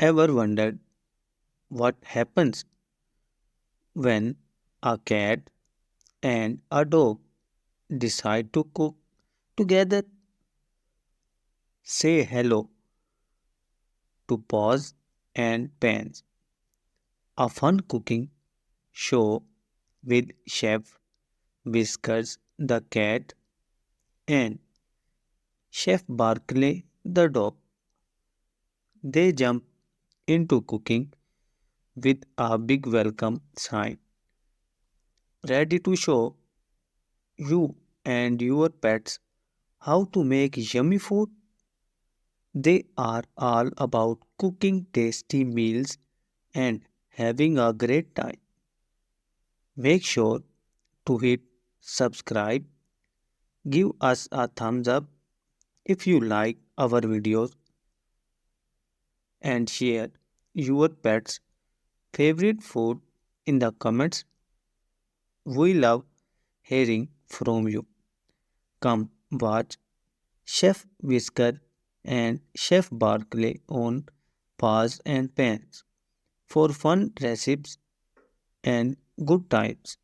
Ever wondered what happens when a cat and a dog decide to cook together? Say hello to Paws and Pans, a fun cooking show with Chef Whiskers the cat and Chef Barkley the dog. They jump into cooking with a big welcome sign, ready to show you and your pets how to make yummy food. They are all about cooking tasty meals and having a great time. Make sure to hit subscribe, give us a thumbs up if you like our videos, and share your pet's favorite food in the comments. We love hearing from you. Come watch Chef Whisker and Chef Barkley on Paws and Pans for fun recipes and good times.